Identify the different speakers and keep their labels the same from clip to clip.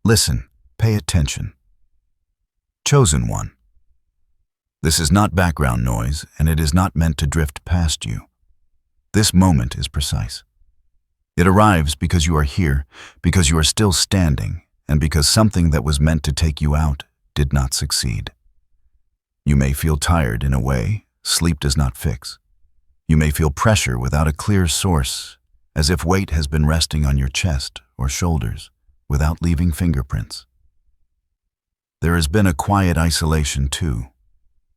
Speaker 1: Listen, pay attention. Chosen one. This is not background noise, and it is not meant to drift past you. This moment is precise. It arrives because you are here, because you are still standing, and because something that was meant to take you out did not succeed. You may feel tired in a way sleep does not fix. You may feel pressure without a clear source, as if weight has been resting on your chest or shoulders without leaving fingerprints. There has been a quiet isolation too,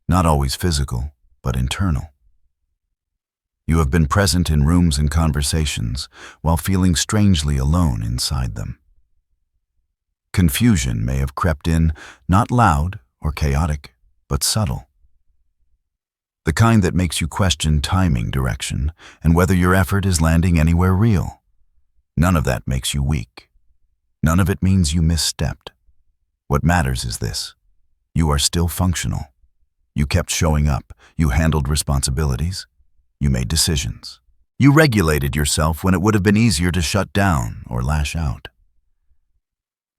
Speaker 1: not always physical, but internal. You have been present in rooms and conversations while feeling strangely alone inside them. Confusion may have crept in, not loud or chaotic, but subtle. The kind that makes you question timing, direction, and whether your effort is landing anywhere real. None of that makes you weak. None of it means you misstepped. What matters is this: you are still functional. You kept showing up, you handled responsibilities, you made decisions. You regulated yourself when it would have been easier to shut down or lash out.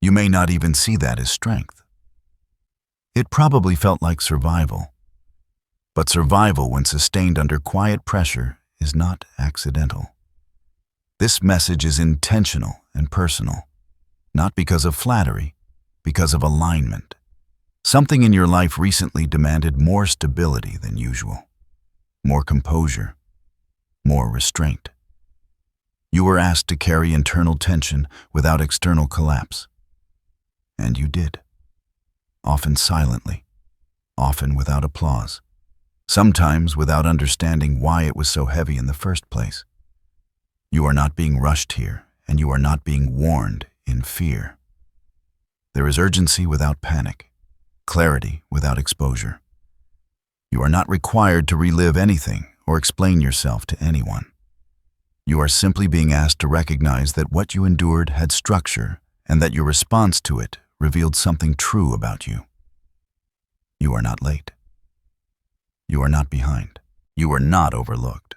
Speaker 1: You may not even see that as strength. It probably felt like survival. But survival, when sustained under quiet pressure, is not accidental. This message is intentional and personal, not because of flattery, because of alignment. Something in your life recently demanded more stability than usual, more composure, more restraint. You were asked to carry internal tension without external collapse. And you did. Often silently, often without applause. Sometimes without understanding why it was so heavy in the first place. You are not being rushed here, and you are not being warned in fear. There is urgency without panic, clarity without exposure. You are not required to relive anything or explain yourself to anyone. You are simply being asked to recognize that what you endured had structure and that your response to it revealed something true about you. You are not late. You are not behind. You are not overlooked.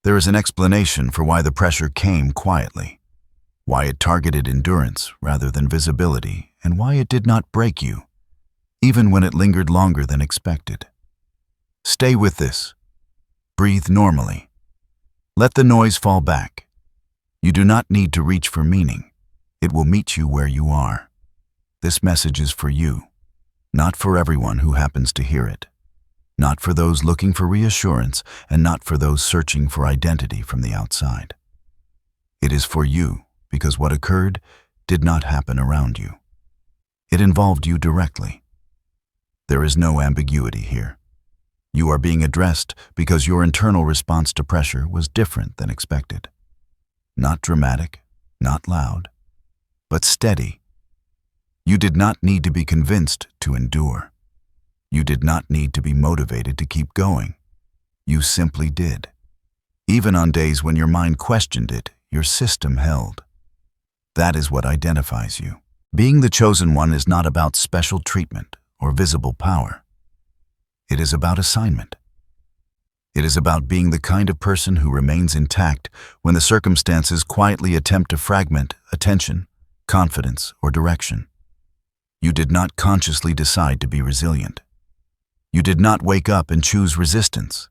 Speaker 1: There is an explanation for why the pressure came quietly, why it targeted endurance rather than visibility, and why it did not break you, even when it lingered longer than expected. Stay with this. Breathe normally. Let the noise fall back. You do not need to reach for meaning. It will meet you where you are. This message is for you, not for everyone who happens to hear it. Not for those looking for reassurance, and not for those searching for identity from the outside. It is for you because what occurred did not happen around you. It involved you directly. There is no ambiguity here. You are being addressed because your internal response to pressure was different than expected. Not dramatic, not loud, but steady. You did not need to be convinced to endure. You did not need to be motivated to keep going. You simply did. Even on days when your mind questioned it, your system held. That is what identifies you. Being the chosen one is not about special treatment or visible power. It is about assignment. It is about being the kind of person who remains intact when the circumstances quietly attempt to fragment attention, confidence, or direction. You did not consciously decide to be resilient. You did not wake up and choose resistance.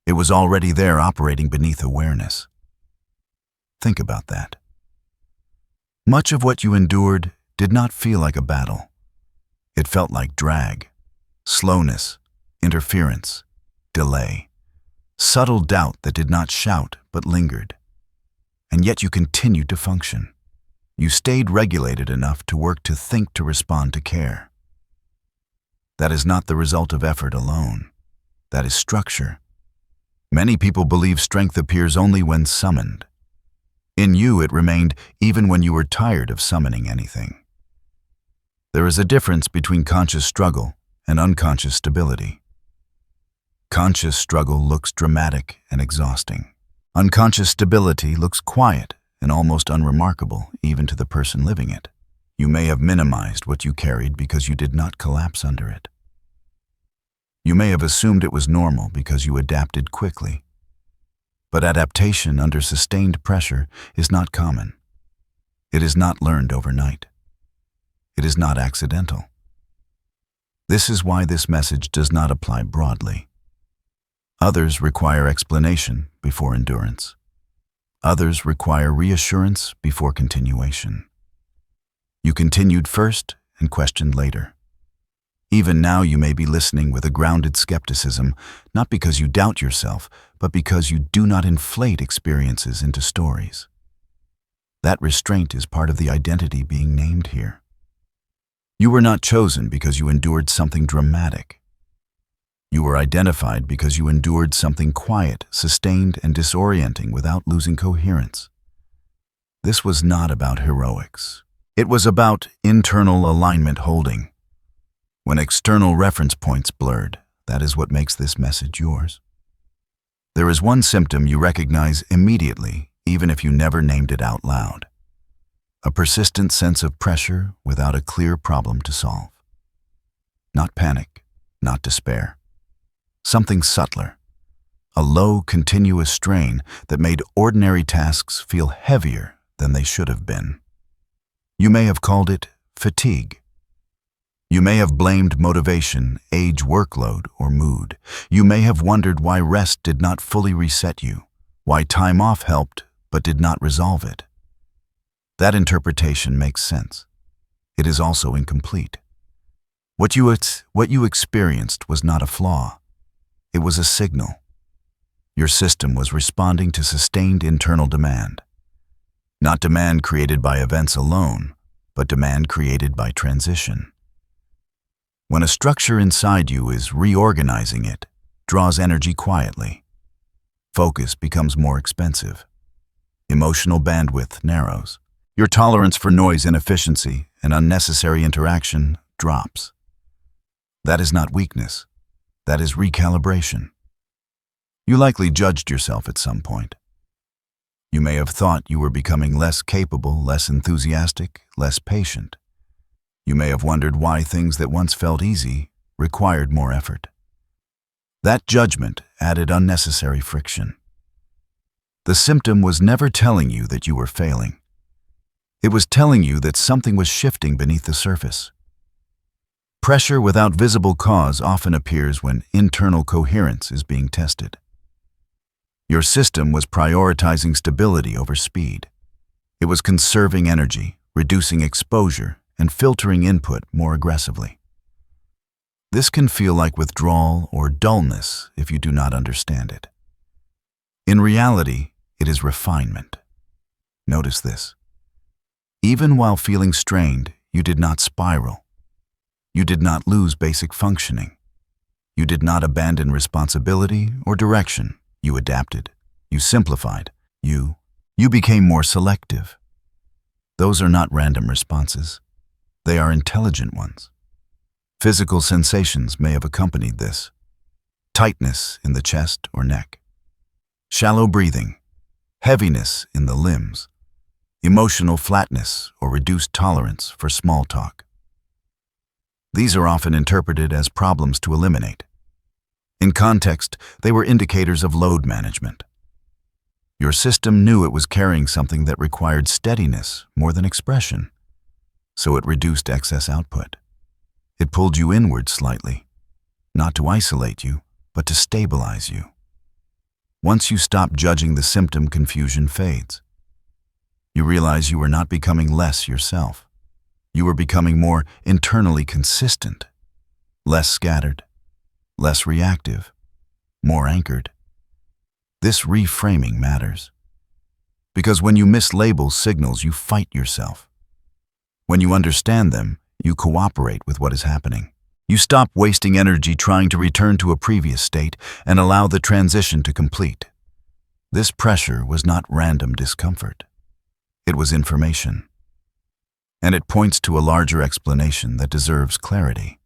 Speaker 1: It was already there, operating beneath awareness. Think about that. Much of what you endured did not feel like a battle. It felt like drag, slowness, interference, delay, subtle doubt that did not shout but lingered. And yet you continued to function. You stayed regulated enough to work, to think, to respond, to care. That is not the result of effort alone. That is structure. Many people believe strength appears only when summoned. In you, it remained even when you were tired of summoning anything. There is a difference between conscious struggle and unconscious stability. Conscious struggle looks dramatic and exhausting. Unconscious stability looks quiet and almost unremarkable, even to the person living it. You may have minimized what you carried because you did not collapse under it. You may have assumed it was normal because you adapted quickly. But adaptation under sustained pressure is not common. It is not learned overnight. It is not accidental. This is why this message does not apply broadly. Others require explanation before endurance. Others require reassurance before continuation. You continued first and questioned later. Even now you may be listening with a grounded skepticism, not because you doubt yourself, but because you do not inflate experiences into stories. That restraint is part of the identity being named here. You were not chosen because you endured something dramatic. You were identified because you endured something quiet, sustained, and disorienting without losing coherence. This was not about heroics. It was about internal alignment holding. When external reference points blurred, that is what makes this message yours. There is one symptom you recognize immediately, even if you never named it out loud. A persistent sense of pressure without a clear problem to solve. Not panic, not despair. Something subtler. A low, continuous strain that made ordinary tasks feel heavier than they should have been. You may have called it fatigue. You may have blamed motivation, age, workload, or mood. You may have wondered why rest did not fully reset you, why time off helped but did not resolve it. That interpretation makes sense. It is also incomplete. What you experienced was not a flaw. It was a signal. Your system was responding to sustained internal demand. Not demand created by events alone, but demand created by transition. When a structure inside you is reorganizing it, draws energy quietly. Focus becomes more expensive. Emotional bandwidth narrows. Your tolerance for noise, inefficiency, and unnecessary interaction drops. That is not weakness. That is recalibration. You likely judged yourself at some point. You may have thought you were becoming less capable, less enthusiastic, less patient. You may have wondered why things that once felt easy required more effort. That judgment added unnecessary friction. The symptom was never telling you that you were failing. It was telling you that something was shifting beneath the surface. Pressure without visible cause often appears when internal coherence is being tested. Your system was prioritizing stability over speed. It was conserving energy, reducing exposure, and filtering input more aggressively. This can feel like withdrawal or dullness if you do not understand it. In reality, it is refinement. Notice this. Even while feeling strained, you did not spiral. You did not lose basic functioning. You did not abandon responsibility or direction. You adapted. You simplified. You became more selective. Those are not random responses. They are intelligent ones. Physical sensations may have accompanied this. Tightness in the chest or neck. Shallow breathing. Heaviness in the limbs. Emotional flatness or reduced tolerance for small talk. These are often interpreted as problems to eliminate. In context, they were indicators of load management. Your system knew it was carrying something that required steadiness more than expression, so it reduced excess output. It pulled you inward slightly, not to isolate you, but to stabilize you. Once you stop judging the symptom, confusion fades. You realize you are not becoming less yourself. You are becoming more internally consistent, less scattered, less reactive, more anchored. This reframing matters. Because when you mislabel signals, you fight yourself. When you understand them, you cooperate with what is happening. You stop wasting energy trying to return to a previous state and allow the transition to complete. This pressure was not random discomfort. It was information. And it points to a larger explanation that deserves clarity.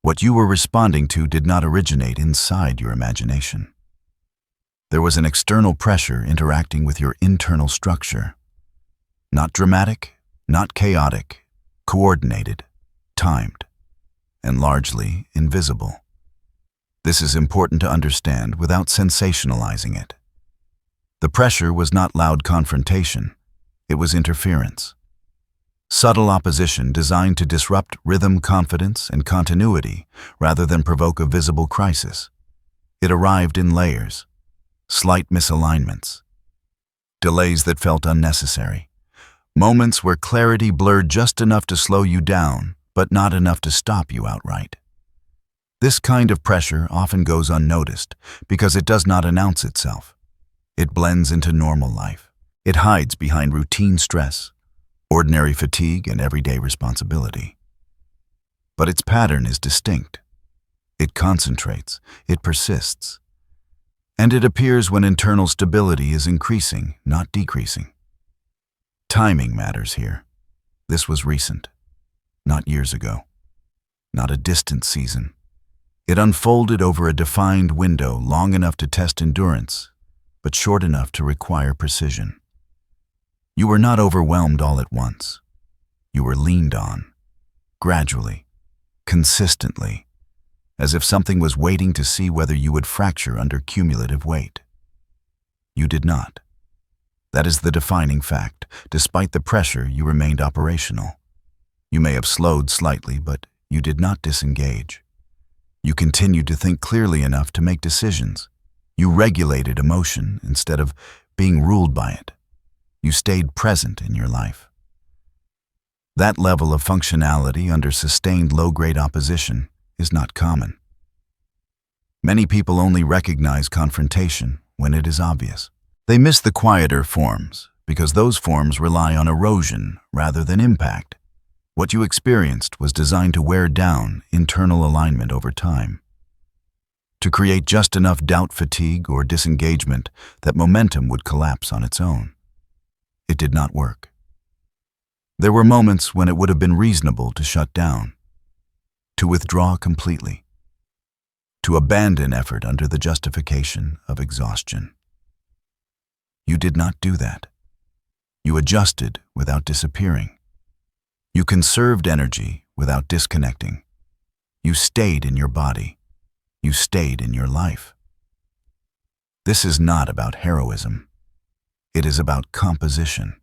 Speaker 1: What you were responding to did not originate inside your imagination. There was an external pressure interacting with your internal structure. Not dramatic, not chaotic, coordinated, timed, and largely invisible. This is important to understand without sensationalizing it. The pressure was not loud confrontation. It was interference. Subtle opposition designed to disrupt rhythm, confidence, and continuity rather than provoke a visible crisis. It arrived in layers, slight misalignments, delays that felt unnecessary, moments where clarity blurred just enough to slow you down, but not enough to stop you outright. This kind of pressure often goes unnoticed because it does not announce itself. It blends into normal life. It hides behind routine stress, ordinary fatigue, and everyday responsibility. But its pattern is distinct. It concentrates, it persists, and it appears when internal stability is increasing, not decreasing. Timing matters here. This was recent, not years ago, not a distant season. It unfolded over a defined window long enough to test endurance, but short enough to require precision. You were not overwhelmed all at once. You were leaned on, gradually, consistently, as if something was waiting to see whether you would fracture under cumulative weight. You did not. That is the defining fact. Despite the pressure, you remained operational. You may have slowed slightly, but you did not disengage. You continued to think clearly enough to make decisions. You regulated emotion instead of being ruled by it. You stayed present in your life. That level of functionality under sustained low-grade opposition is not common. Many people only recognize confrontation when it is obvious. They miss the quieter forms because those forms rely on erosion rather than impact. What you experienced was designed to wear down internal alignment over time, to create just enough doubt fatigue or disengagement that momentum would collapse on its own. It did not work. There were moments when it would have been reasonable to shut down, to withdraw completely, to abandon effort under the justification of exhaustion. You did not do that. You adjusted without disappearing. You conserved energy without disconnecting. You stayed in your body. You stayed in your life. This is not about heroism. It is about composition.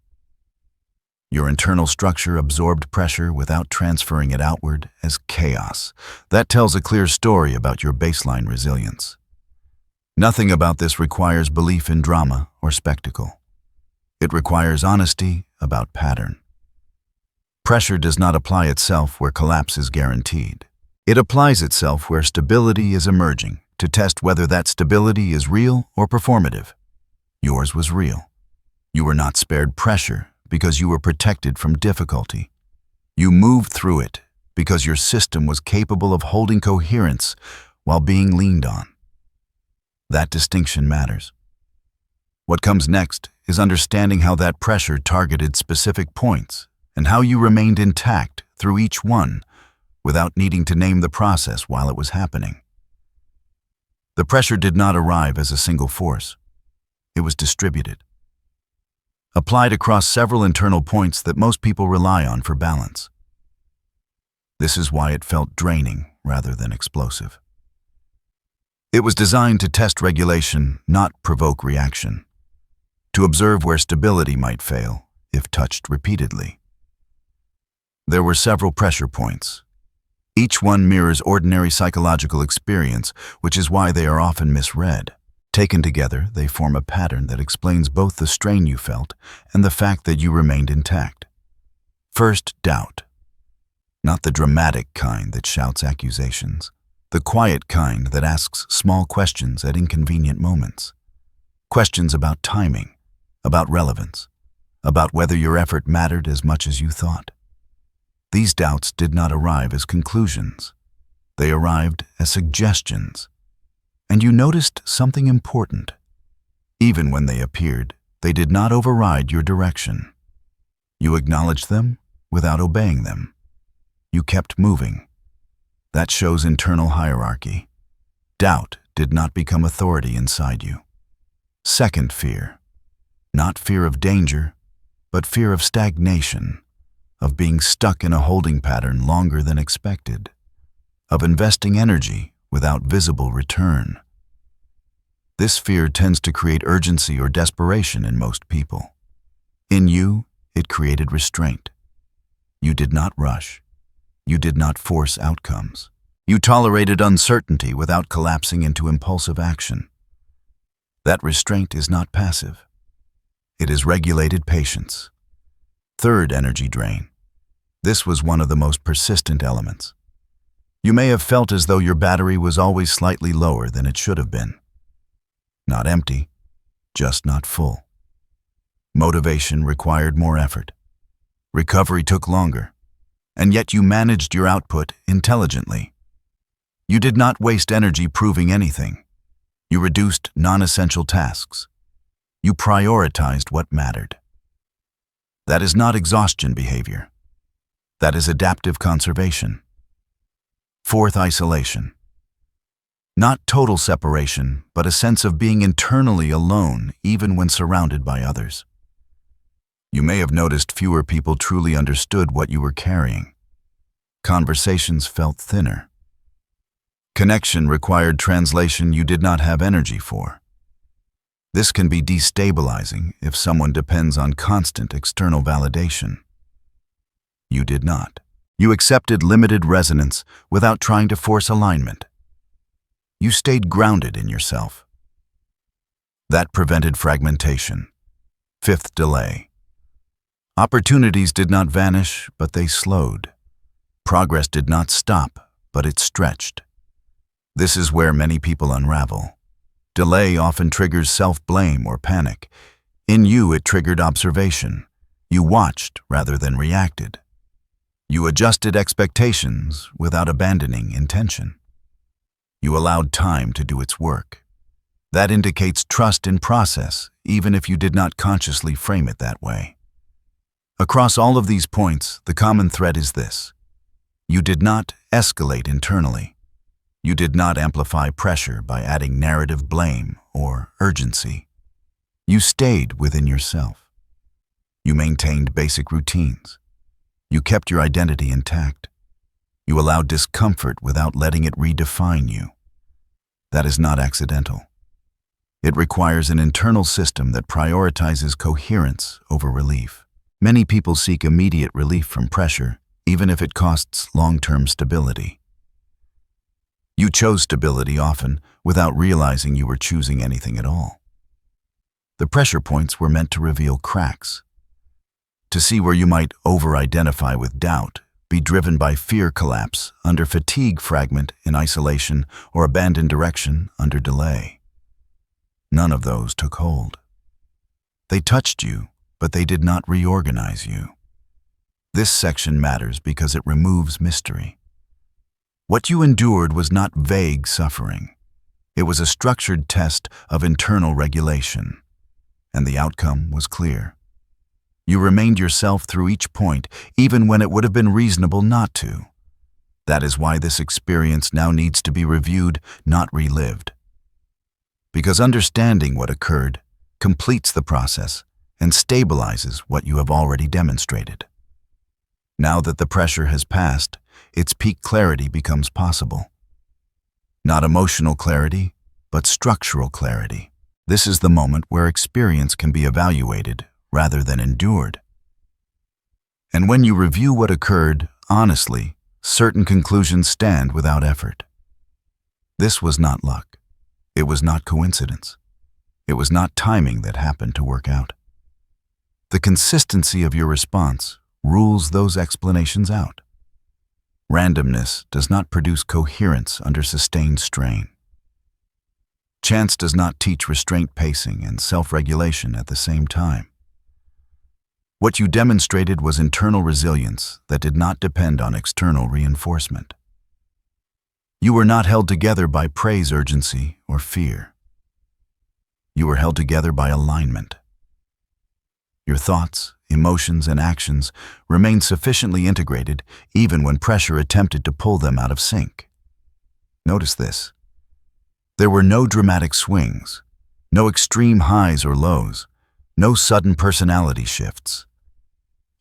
Speaker 1: Your internal structure absorbed pressure without transferring it outward as chaos. That tells a clear story about your baseline resilience. Nothing about this requires belief in drama or spectacle. It requires honesty about pattern. Pressure does not apply itself where collapse is guaranteed. It applies itself where stability is emerging to test whether that stability is real or performative. Yours was real. You were not spared pressure because you were protected from difficulty. You moved through it because your system was capable of holding coherence while being leaned on. That distinction matters. What comes next is understanding how that pressure targeted specific points and how you remained intact through each one without needing to name the process while it was happening. The pressure did not arrive as a single force. It was distributed, applied across several internal points that most people rely on for balance. This is why it felt draining rather than explosive. It was designed to test regulation, not provoke reaction, to observe where stability might fail if touched repeatedly. There were several pressure points. Each one mirrors ordinary psychological experience, which is why they are often misread. Taken together, they form a pattern that explains both the strain you felt and the fact that you remained intact. First, doubt. Not the dramatic kind that shouts accusations. The quiet kind that asks small questions at inconvenient moments. Questions about timing, about relevance, about whether your effort mattered as much as you thought. These doubts did not arrive as conclusions. They arrived as suggestions. And you noticed something important. Even when they appeared, they did not override your direction. You acknowledged them without obeying them. You kept moving. That shows internal hierarchy. Doubt did not become authority inside you. Second fear. Not fear of danger, but fear of stagnation, of being stuck in a holding pattern longer than expected, of investing energy without visible return. This fear tends to create urgency or desperation in most people. In you, it created restraint. You did not rush. You did not force outcomes. You tolerated uncertainty without collapsing into impulsive action. That restraint is not passive. It is regulated patience. Third energy drain. This was one of the most persistent elements. You may have felt as though your battery was always slightly lower than it should have been. Not empty, just not full. Motivation required more effort. Recovery took longer, and yet you managed your output intelligently. You did not waste energy proving anything. You reduced non-essential tasks. You prioritized what mattered. That is not exhaustion behavior. That is adaptive conservation. Fourth, isolation. Not total separation, but a sense of being internally alone even when surrounded by others. You may have noticed fewer people truly understood what you were carrying. Conversations felt thinner. Connection required translation you did not have energy for. This can be destabilizing if someone depends on constant external validation. You did not. You accepted limited resonance without trying to force alignment. You stayed grounded in yourself. That prevented fragmentation. Fifth, delay. Opportunities did not vanish, but they slowed. Progress did not stop, but it stretched. This is where many people unravel. Delay often triggers self-blame or panic. In you, it triggered observation. You watched rather than reacted. You adjusted expectations without abandoning intention. You allowed time to do its work. That indicates trust in process, even if you did not consciously frame it that way. Across all of these points, the common thread is this. You did not escalate internally. You did not amplify pressure by adding narrative blame or urgency. You stayed within yourself. You maintained basic routines. You kept your identity intact. You allowed discomfort without letting it redefine you. That is not accidental. It requires an internal system that prioritizes coherence over relief. Many people seek immediate relief from pressure, even if it costs long-term stability. You chose stability often without realizing you were choosing anything at all. The pressure points were meant to reveal cracks, to see where you might over-identify with doubt, be driven by fear collapse, under fatigue fragment in isolation, or abandoned direction under delay. None of those took hold. They touched you, but they did not reorganize you. This section matters because it removes mystery. What you endured was not vague suffering. It was a structured test of internal regulation, and the outcome was clear. You remained yourself through each point, even when it would have been reasonable not to. That is why this experience now needs to be reviewed, not relived. Because understanding what occurred completes the process and stabilizes what you have already demonstrated. Now that the pressure has passed, its peak clarity becomes possible. Not emotional clarity, but structural clarity. This is the moment where experience can be evaluated rather than endured. And when you review what occurred, honestly, certain conclusions stand without effort. This was not luck. It was not coincidence. It was not timing that happened to work out. The consistency of your response rules those explanations out. Randomness does not produce coherence under sustained strain. Chance does not teach restraint, pacing, and self-regulation at the same time. What you demonstrated was internal resilience that did not depend on external reinforcement. You were not held together by praise, urgency, or fear. You were held together by alignment. Your thoughts, emotions, and actions remained sufficiently integrated even when pressure attempted to pull them out of sync. Notice this. There were no dramatic swings, no extreme highs or lows, no sudden personality shifts.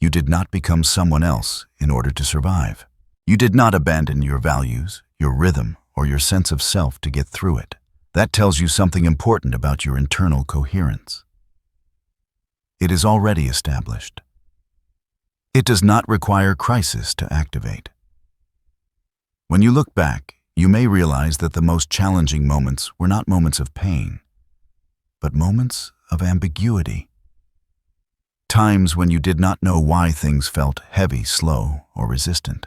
Speaker 1: You did not become someone else in order to survive. You did not abandon your values, your rhythm, or your sense of self to get through it. That tells you something important about your internal coherence. It is already established. It does not require crisis to activate. When you look back, you may realize that the most challenging moments were not moments of pain, but moments of ambiguity. Times when you did not know why things felt heavy, slow, or resistant.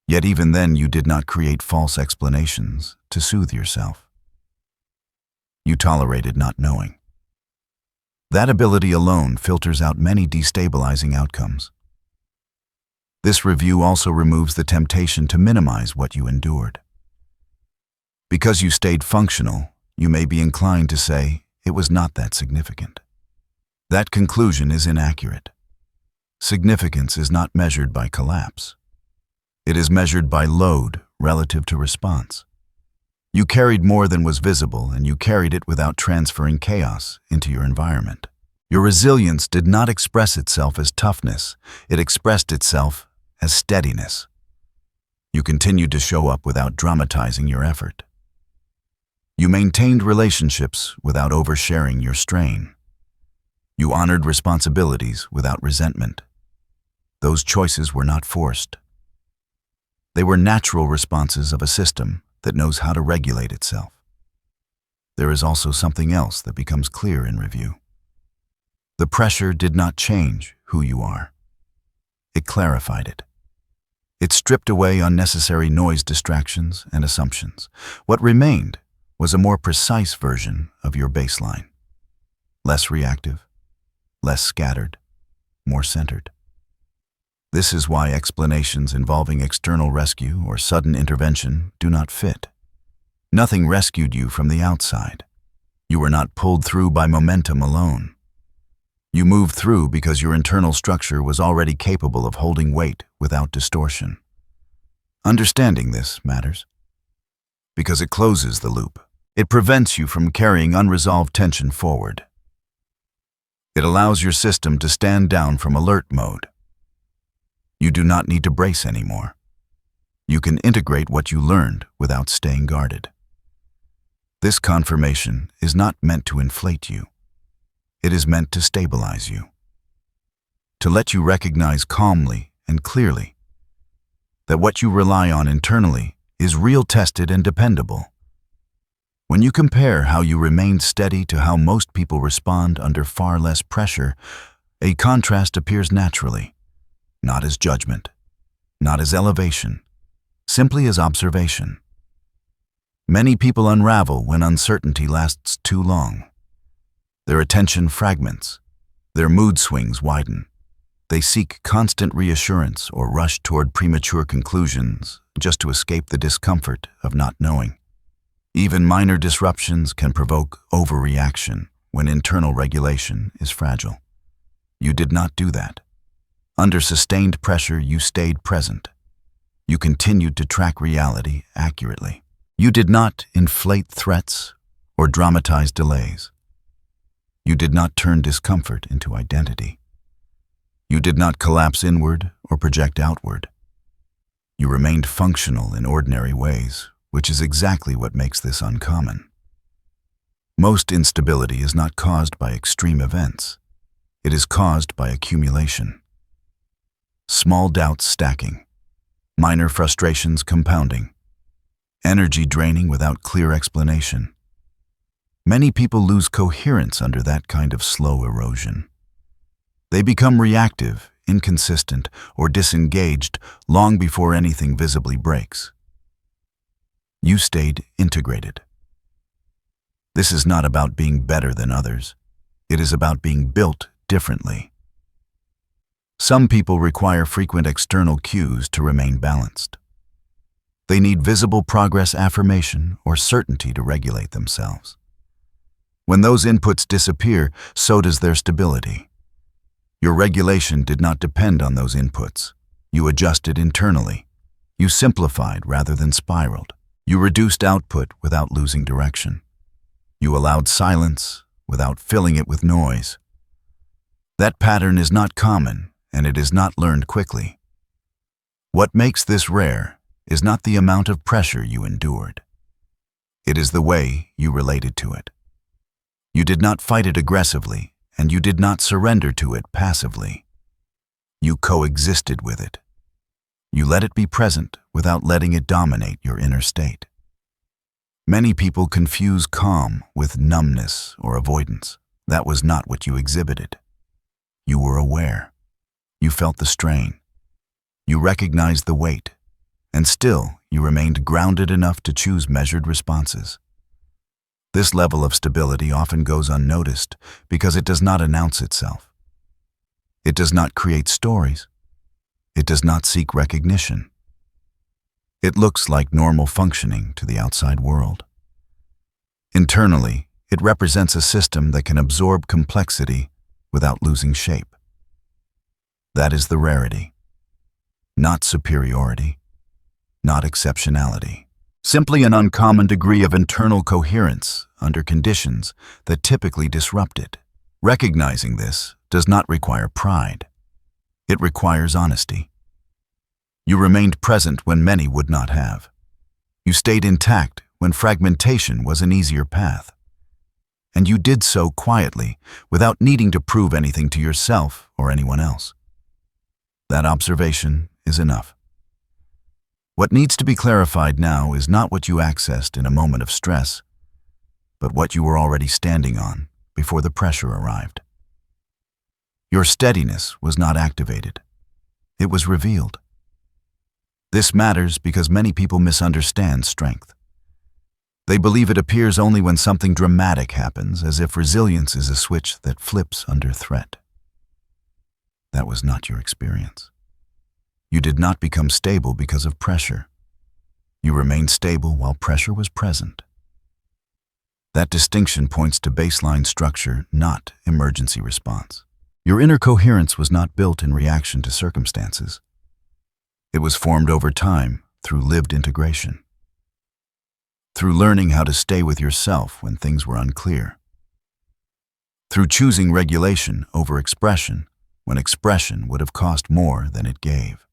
Speaker 1: Yet even then you did not create false explanations to soothe yourself. You tolerated not knowing. That ability alone filters out many destabilizing outcomes. This review also removes the temptation to minimize what you endured. Because you stayed functional, you may be inclined to say it was not that significant. That conclusion is inaccurate. Significance is not measured by collapse. It is measured by load relative to response. You carried more than was visible, and you carried it without transferring chaos into your environment. Your resilience did not express itself as toughness, it expressed itself as steadiness. You continued to show up without dramatizing your effort. You maintained relationships without oversharing your strain. You honored responsibilities without resentment. Those choices were not forced. They were natural responses of a system that knows how to regulate itself. There is also something else that becomes clear in review. The pressure did not change who you are. It clarified it. It stripped away unnecessary noise, distractions, and assumptions. What remained was a more precise version of your baseline. Less reactive, less scattered, more centered. This is why explanations involving external rescue or sudden intervention do not fit. Nothing rescued you from the outside. You were not pulled through by momentum alone. You moved through because your internal structure was already capable of holding weight without distortion. Understanding this matters because it closes the loop. It prevents you from carrying unresolved tension forward. It allows your system to stand down from alert mode. You do not need to brace anymore. You can integrate what you learned without staying guarded. This confirmation is not meant to inflate you. It is meant to stabilize you. To let you recognize calmly and clearly that what you rely on internally is real, tested, and dependable. When you compare how you remained steady to how most people respond under far less pressure, a contrast appears naturally. Not as judgment, not as elevation, simply as observation. Many people unravel when uncertainty lasts too long. Their attention fragments, their mood swings widen. They seek constant reassurance or rush toward premature conclusions just to escape the discomfort of not knowing. Even minor disruptions can provoke overreaction when internal regulation is fragile. You did not do that. Under sustained pressure, you stayed present. You continued to track reality accurately. You did not inflate threats or dramatize delays. You did not turn discomfort into identity. You did not collapse inward or project outward. You remained functional in ordinary ways, which is exactly what makes this uncommon. Most instability is not caused by extreme events. It is caused by accumulation. Small doubts stacking, minor frustrations compounding, energy draining without clear explanation. Many people lose coherence under that kind of slow erosion. They become reactive, inconsistent, or disengaged long before anything visibly breaks. You stayed integrated. This is not about being better than others. It is about being built differently. Some people require frequent external cues to remain balanced. They need visible progress affirmation or certainty to regulate themselves. When those inputs disappear, so does their stability. Your regulation did not depend on those inputs. You adjusted internally. You simplified rather than spiraled. You reduced output without losing direction. You allowed silence without filling it with noise. That pattern is not common, and it is not learned quickly. What makes this rare is not the amount of pressure you endured. It is the way you related to it. You did not fight it aggressively, and you did not surrender to it passively. You coexisted with it. You let it be present without letting it dominate your inner state. Many people confuse calm with numbness or avoidance. That was not what you exhibited. You were aware. You felt the strain. You recognized the weight. And still, you remained grounded enough to choose measured responses. This level of stability often goes unnoticed because it does not announce itself. It does not create stories. It does not seek recognition. It looks like normal functioning to the outside world. Internally, it represents a system that can absorb complexity without losing shape. That is the rarity, not superiority, not exceptionality. Simply an uncommon degree of internal coherence under conditions that typically disrupt it. Recognizing this does not require pride. It requires honesty. You remained present when many would not have. You stayed intact when fragmentation was an easier path. And you did so quietly, without needing to prove anything to yourself or anyone else. That observation is enough. What needs to be clarified now is not what you accessed in a moment of stress, but what you were already standing on before the pressure arrived. Your steadiness was not activated. It was revealed. This matters because many people misunderstand strength. They believe it appears only when something dramatic happens, as if resilience is a switch that flips under threat. That was not your experience. You did not become stable because of pressure. You remained stable while pressure was present. That distinction points to baseline structure, not emergency response. Your inner coherence was not built in reaction to circumstances. It was formed over time through lived integration. Through learning how to stay with yourself when things were unclear. Through choosing regulation over expression when expression would have cost more than it gave.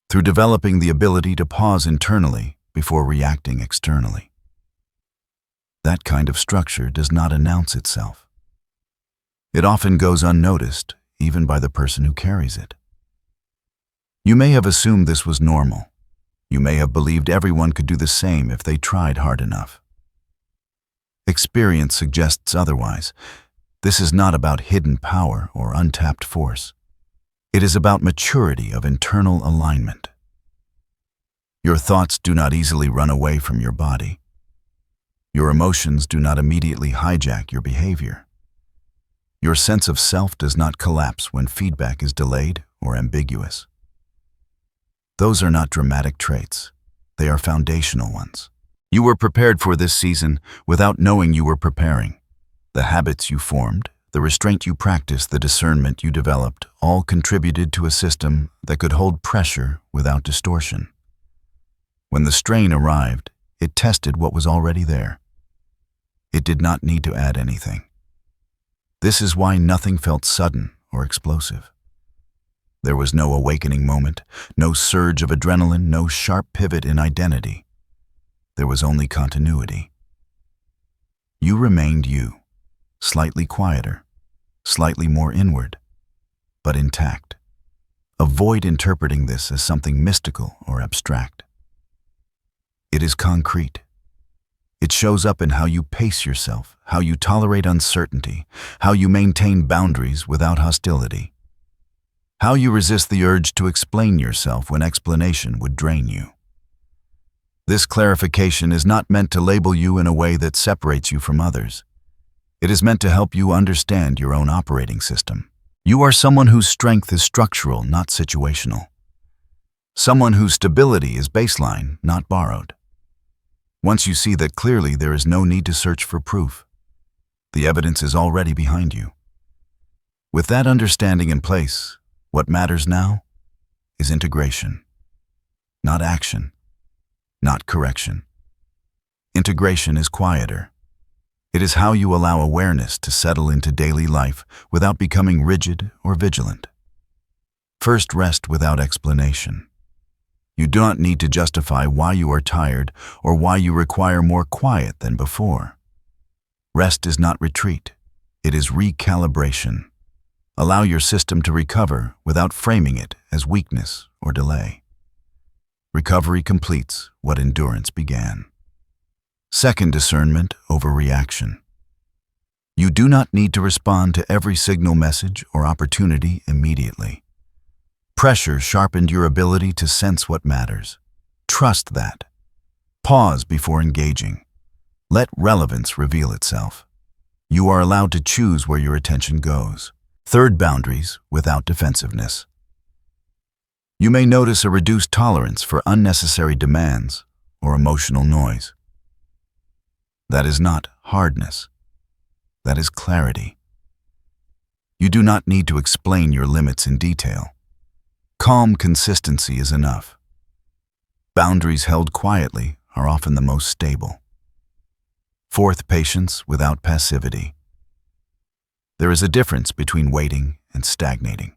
Speaker 1: Through developing the ability to pause internally before reacting externally. That kind of structure does not announce itself. It often goes unnoticed, even by the person who carries it. You may have assumed this was normal. You may have believed everyone could do the same if they tried hard enough. Experience suggests otherwise. This is not about hidden power or untapped force. It is about maturity of internal alignment. Your thoughts do not easily run away from your body. Your emotions do not immediately hijack your behavior. Your sense of self does not collapse when feedback is delayed or ambiguous. Those are not dramatic traits. They are foundational ones. You were prepared for this season without knowing you were preparing. The habits you formed, the restraint you practiced, the discernment you developed, all contributed to a system that could hold pressure without distortion. When the strain arrived, it tested what was already there. It did not need to add anything. This is why nothing felt sudden or explosive. There was no awakening moment, no surge of adrenaline, no sharp pivot in identity. There was only continuity. You remained you, slightly quieter, slightly more inward, but intact. Avoid interpreting this as something mystical or abstract. It is concrete. It shows up in how you pace yourself, how you tolerate uncertainty, how you maintain boundaries without hostility. How you resist the urge to explain yourself when explanation would drain you. This clarification is not meant to label you in a way that separates you from others. It is meant to help you understand your own operating system. You are someone whose strength is structural, not situational. Someone whose stability is baseline, not borrowed. Once you see that clearly, there is no need to search for proof. The evidence is already behind you. With that understanding in place, what matters now is integration, not action, not correction. Integration is quieter. It is how you allow awareness to settle into daily life without becoming rigid or vigilant. First, rest without explanation. You do not need to justify why you are tired or why you require more quiet than before. Rest is not retreat. It is recalibration. Allow your system to recover without framing it as weakness or delay. Recovery completes what endurance began. Second, discernment over reaction. You do not need to respond to every signal, message, or opportunity immediately. Pressure sharpened your ability to sense what matters. Trust that. Pause before engaging. Let relevance reveal itself. You are allowed to choose where your attention goes. Third, boundaries without defensiveness. You may notice a reduced tolerance for unnecessary demands or emotional noise. That is not hardness. That is clarity. You do not need to explain your limits in detail. Calm consistency is enough. Boundaries held quietly are often the most stable. Fourth, patience without passivity. There is a difference between waiting and stagnating.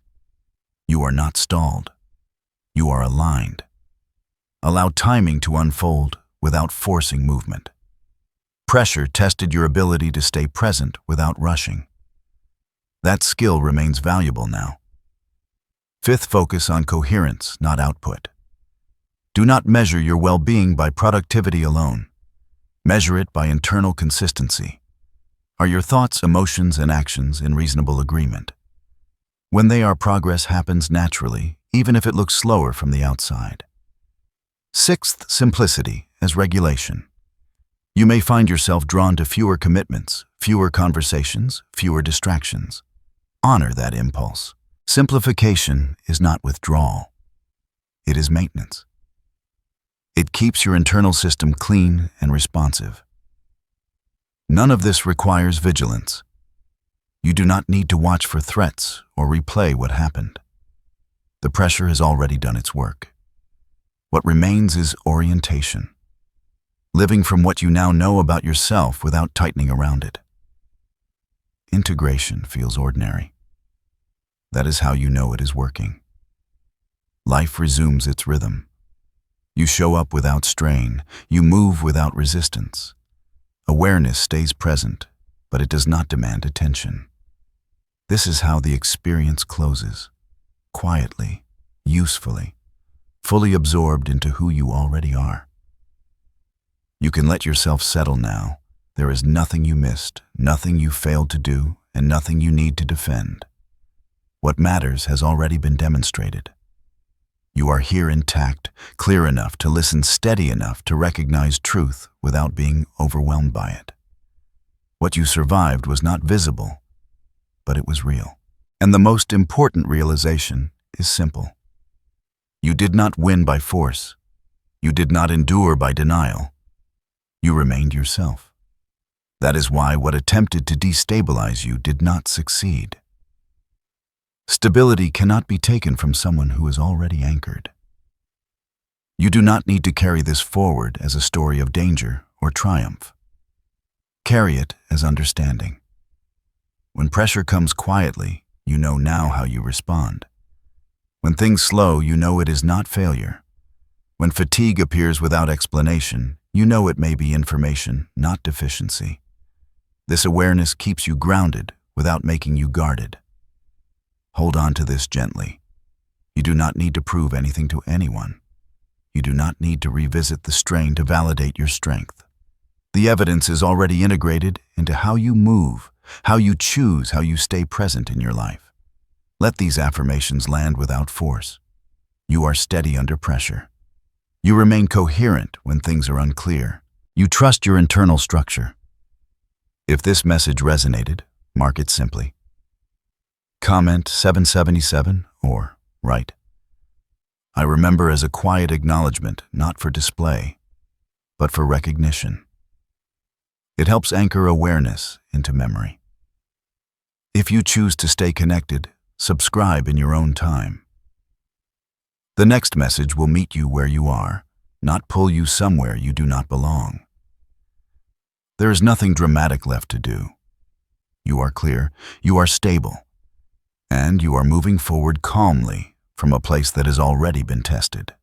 Speaker 1: You are not stalled. You are aligned. Allow timing to unfold without forcing movement. Pressure tested your ability to stay present without rushing. That skill remains valuable now. Fifth, focus on coherence, not output. Do not measure your well-being by productivity alone. Measure it by internal consistency. Are your thoughts, emotions, and actions in reasonable agreement? When they are, progress happens naturally, even if it looks slower from the outside. Sixth, simplicity as regulation. You may find yourself drawn to fewer commitments, fewer conversations, fewer distractions. Honor that impulse. Simplification is not withdrawal. It is maintenance. It keeps your internal system clean and responsive. None of this requires vigilance. You do not need to watch for threats or replay what happened. The pressure has already done its work. What remains is orientation. Living from what you now know about yourself without tightening around it. Integration feels ordinary. That is how you know it is working. Life resumes its rhythm. You show up without strain. You move without resistance. Awareness stays present, but it does not demand attention. This is how the experience closes. Quietly, usefully, fully absorbed into who you already are. You can let yourself settle now. There is nothing you missed, nothing you failed to do, and nothing you need to defend. What matters has already been demonstrated. You are here intact, clear enough to listen, steady enough to recognize truth without being overwhelmed by it. What you survived was not visible, but it was real. And the most important realization is simple. You did not win by force. You did not endure by denial. You remained yourself. That is why what attempted to destabilize you did not succeed. Stability cannot be taken from someone who is already anchored. You do not need to carry this forward as a story of danger or triumph. Carry it as understanding. When pressure comes quietly, you know now how you respond. When things slow, you know it is not failure. When fatigue appears without explanation, you know it may be information, not deficiency. This awareness keeps you grounded without making you guarded. Hold on to this gently. You do not need to prove anything to anyone. You do not need to revisit the strain to validate your strength. The evidence is already integrated into how you move, how you choose, how you stay present in your life. Let these affirmations land without force. You are steady under pressure. You remain coherent when things are unclear. You trust your internal structure. If this message resonated, mark it simply. Comment 777 or write, I remember, as a quiet acknowledgement, not for display, but for recognition. It helps anchor awareness into memory. If you choose to stay connected, subscribe in your own time. The next message will meet you where you are, not pull you somewhere you do not belong. There is nothing dramatic left to do. You are clear, you are stable, and you are moving forward calmly from a place that has already been tested.